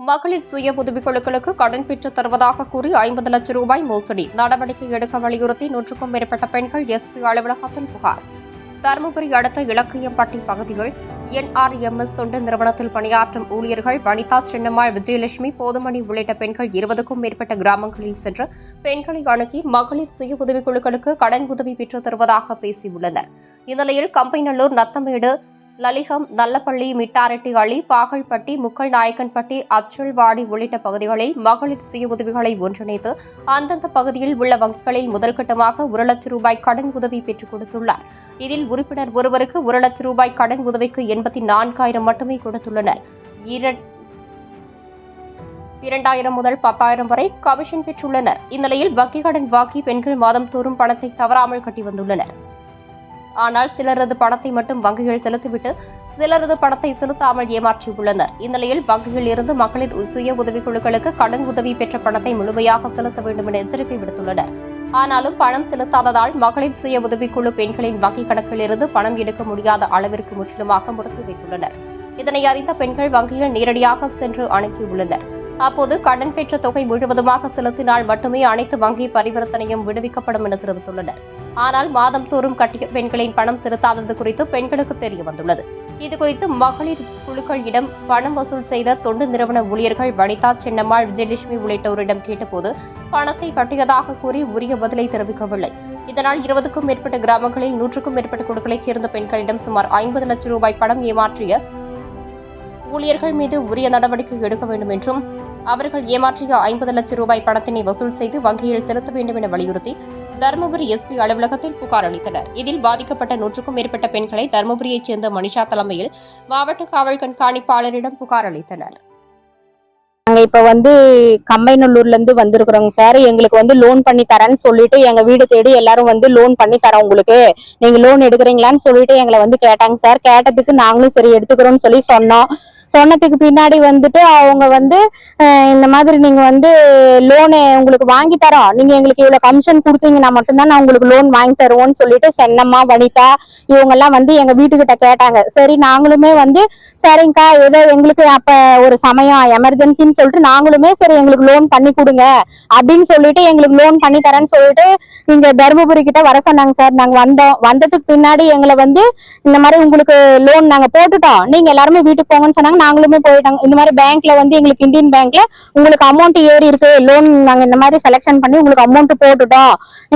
மகளிர் சுய உதவிக்குழுக்களுக்கு கடன் பெற்றுத் தருவதாக கூறி 50 லட்சம் ரூபாய் மோசடி நடவடிக்கை எடுக்க வலியுறுத்தி 100க்கும் மேற்பட்ட பெண்கள் எஸ்பி அலுவலகத்தில் புகார். தருமபுரி அடுத்த இலக்கியம்பட்டி பகுதியில் என்ஆர்எம்எஸ் தொண்டு நிறுவனத்தில் பணியாற்றும் ஊழியர்கள் வனிதா, சின்னம்மாள், விஜயலட்சுமி, போதுமணி உள்ளிட்ட பெண்கள் 20க்கும் மேற்பட்ட கிராமங்களில் சென்று பெண்களை அணுகி மகளிர் சுய உதவிக்குழுக்களுக்கு கடன் உதவி பெற்றுத் தருவதாக பேசியுள்ளனர். இந்நிலையில் கம்பைநல்லூர், நத்தமேடு, லலிகம், நல்லப்பள்ளி, மிட்டாரெட்டி அள்ளி, பாகல்பட்டி, முக்கல் நாயக்கன்பட்டி, அச்சல்வாடி உள்ளிட்ட பகுதிகளில் மகளிர் சுய உதவிகளை ஒன்றிணைத்து அந்தந்த பகுதியில் உள்ள வங்கிகளில் முதல்கட்டமாக 1 லட்சம் ரூபாய் கடன் உதவி பெற்றுக் கொடுத்துள்ளார். இதில் உறுப்பினர் ஒருவருக்கு 1 லட்சம் ரூபாய் கடன் உதவிக்கு 84,000 மட்டுமே கொடுத்துள்ளனர். 2,000 முதல் 10,000 வரை கமிஷன் பெற்றுள்ளனர். இந்நிலையில் வங்கி கடன் வாங்கி பெண்கள் மாதம்தோறும் பணத்தை தவறாமல் கட்டி வந்துள்ளனர். ஆனால் சிலரது பணத்தை மட்டும் வங்கியில் செலுத்திவிட்டு சிலரது பணத்தை செலுத்தாமல் ஏமாற்றியுள்ளனர். இந்நிலையில் வங்கியில் இருந்து மகளிர் சுய உதவிக்குழுக்களுக்கு கடன் உதவி பெற்ற பணத்தை முழுமையாக செலுத்த வேண்டும் என எச்சரிக்கை விடுத்துள்ளனர். ஆனாலும் பணம் செலுத்தாததால் மகளிர் சுய உதவிக்குழு பெண்களின் வங்கிக் கணக்கில் இருந்து பணம் எடுக்க முடியாத அளவிற்கு முற்றிலுமாக முடக்கி வைத்துள்ளனர். இதனை அறிந்த பெண்கள் வங்கியில் நேரடியாக சென்று அணுகியுள்ளனர். அப்போது கடன் பெற்ற தொகை முழுவதுமாக செலுத்தினால் மட்டுமே அனைத்து வங்கி பரிவர்த்தனையும் விடுவிக்கப்படும் என தெரிவித்துள்ளனர். ஆனால் மாதம்தோறும் கட்டிய பெண்களின் பணம் செலுத்தாதது குறித்து பெண்களுக்கு தெரிய வந்துள்ளது. இதுகுறித்து மகளிர் குழுக்களிடம் பணம் வசூல் செய்த தொண்டு நிறுவன ஊழியர்கள் வனிதா, சின்னம்மாள், விஜயலட்சுமி உள்ளிட்டோரிடம் கேட்டபோது பணத்தை கட்டியதாக கூறி உரிய பதிலை தெரிவிக்கவில்லை. இதனால் 20க்கும் மேற்பட்ட கிராமங்களில் 100க்கும் மேற்பட்ட குழுக்களைச் சேர்ந்த பெண்களிடம் சுமார் 50 லட்சம் ரூபாய் பணம் ஏமாற்றிய ஊழியர்கள் மீது உரிய நடவடிக்கை எடுக்க வேண்டும் என்றும் அவர்கள் ஏமாற்றிய 50 லட்சம் ரூபாய் பணத்தினை வசூல் செய்து வங்கியில் செலுத்த வேண்டும் என வலியுறுத்தி தருமபுரி எஸ்பி அலுவலகத்தில் புகார் அளித்தனர். இதில் பாதிக்கப்பட்ட 100க்கும் மேற்பட்ட பெண்களை தருமபுரியைச் சேர்ந்த மனிஷா தலைமையில் மாவட்ட காவல் கண்காணிப்பாளரிடம் புகார் அளித்தனர். நாங்க இப்ப கம்பைநல்லூர்ல இருந்து வந்திருக்கிறோங்க சார். எங்களுக்கு லோன் பண்ணி தரேன்னு சொல்லிட்டு எங்க வீடு தேடி எல்லாரும் லோன் பண்ணி தரோம், உங்களுக்கு நீங்க லோன் எடுக்கிறீங்களான்னு சொல்லிட்டு எங்களை கேட்டாங்க சார். கேட்டதுக்கு நாங்களும் சரி எடுத்துக்கிறோம்னு சொல்லி சொன்னதுக்கு பின்னாடி அவங்க இந்த மாதிரி நீங்க லோனு உங்களுக்கு வாங்கி தரோம், நீங்க எங்களுக்கு இவ்வளவு கமிஷன் கொடுத்தீங்கன்னா மட்டும்தான் நான் உங்களுக்கு லோன் வாங்கி தருவோம்னு சொல்லிட்டு சென்னம்மா, வனிதா இவங்க எல்லாம் எங்க வீட்டுக்கிட்ட கேட்டாங்க. சரி நாங்களுமே சரிங்கக்கா, ஏதோ எங்களுக்கு அப்ப ஒரு சமயம் எமர்ஜென்சின்னு சொல்லிட்டு நாங்களுமே சரி எங்களுக்கு லோன் பண்ணி கொடுங்க அப்படின்னு சொல்லிட்டு எங்களுக்கு லோன் பண்ணி தரேன்னு சொல்லிட்டு இங்க தருமபுரி கிட்ட வர சொன்னாங்க சார். நாங்க வந்ததுக்கு பின்னாடி எங்களை இந்த மாதிரி உங்களுக்கு லோன் நாங்க போட்டுட்டோம், நீங்க எல்லாருமே வீட்டுக்கு போங்கன்னு சொன்னாங்க. நாங்களுமே போயிட்டாங்க. இந்த மாதிரி பேங்க்ல எங்களுக்கு இந்தியன் பேங்க்ல உங்களுக்கு அமௌண்ட் ஏறி இருக்கு, லோன் நாங்க இந்த மாதிரி செலக்ஷன் பண்ணி உங்களுக்கு அமௌண்ட் போட்டுட்டோம்,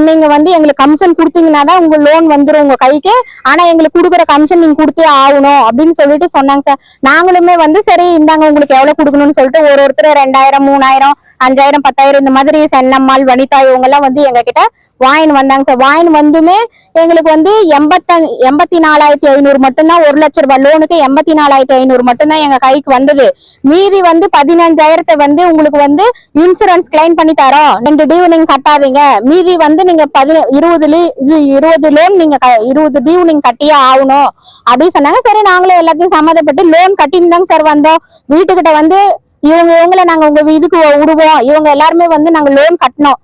நீங்க எங்களுக்கு கமிஷன் கொடுத்தீங்கன்னா தான் உங்க லோன் வந்துடும் உங்க கைக்கு, ஆனா எங்களுக்கு கொடுக்குற கமிஷன் நீங்க கொடுத்தே ஆகணும் அப்படின்னு சொல்லிட்டு சொன்னாங்க சார். நாங்களுமே சரி இந்தாங்க உங்களுக்கு எவ்வளவு கொடுக்கணும்னு சொல்லிட்டு ஒருத்தர் 2,000, 3,000, 5,000, 10,000 இந்த மாதிரி சென்னம்மாள், வனிதா இவங்க எல்லாம் எங்க கிட்ட வாயின் வந்தாங்க சார். வாயின் வந்துமே எங்களுக்கு 84,500 மட்டும்தான், 1 லட்சம் ரூபாய் லோனுக்கு 84,500 மட்டும்தான் எங்க கைக்கு வந்தது. மீதி 15,000 உங்களுக்கு இன்சூரன்ஸ் கிளைம் பண்ணி தரோம், 2 டியூ நீங்க கட்டாதீங்க, மீதி நீங்க 20 லோன் நீங்க 20 டியூ நீங்க கட்டியே ஆகணும் அப்படின்னு சொன்னாங்க. சரி நாங்களும் எல்லாத்தையும் சம்மதப்பட்டு லோன் கட்டின்னு தாங்க சார் வந்தோம். வீட்டுக்கிட்ட இவங்களை நாங்க உங்க இதுக்கு விடுவோம், இவங்க எல்லாருமே நாங்க லோன் கட்டின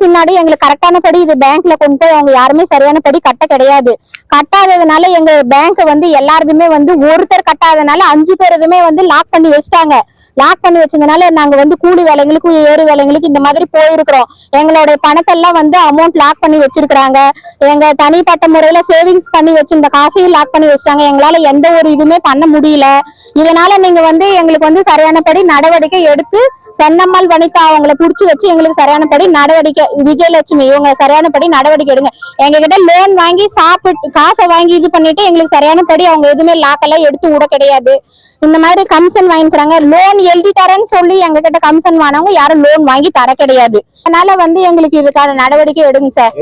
பின்னாடி எங்களுக்கு கரெக்டான படி இது பேங்க்ல கொண்டு போய் அவங்க யாருமே சரியான படி கட்ட கிடையாது. கட்டாததுனால எங்க பேங்க் எல்லாருமே ஒருத்தர் கட்டாதனால 5 பேருதுமே லாக் பண்ணி வச்சுட்டாங்க. லாக் பண்ணி வச்சதுனால நாங்க கூலி வேலைங்களுக்கு, ஏறு வேலைங்களுக்கு இந்த மாதிரி போயிருக்கிறோம். எங்களுடைய பணத்தை எல்லாம் அமௌண்ட் லாக் பண்ணி வச்சிருக்கிறாங்க. எங்க தனிப்பட்ட முறையில சேவிங்ஸ் பண்ணி வச்சிருந்த காசையும் லாக் பண்ணி வச்சிட்டாங்க. எங்களால எந்த ஒரு இதுவுமே பண்ண முடியல. இதனால நீங்க எங்களுக்கு சரியானபடி நடவடிக்கை எடுத்து சென்னம்மாள், வனிதா அவங்களை புடிச்சு வச்சு எங்களுக்கு சரியானபடி நடவடிக்கை, விஜயலட்சுமி இவங்க சரியானபடி நடவடிக்கை எடுங்க. எங்க கிட்ட லோன் வாங்கி சாப்பிட்டு காசை வாங்கி இது பண்ணிட்டு எங்களுக்கு சரியானபடி அவங்க எதுவுமே லாக்கெல்லாம் எடுத்து விட கிடையாது. இந்த மாதிரி கமிஷன் வாங்கிக்கிறாங்க. லோன் எழுதி தரேன்னு சொல்லி எங்க கிட்ட கமிஷன் வாங்கினவங்க யாரும் லோன் வாங்கி தர கிடையாது. அதனால எங்களுக்கு இதுக்கான நடவடிக்கை எடுங்க சார்.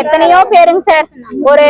எத்தனையோ பேருங்க சார், ஒரு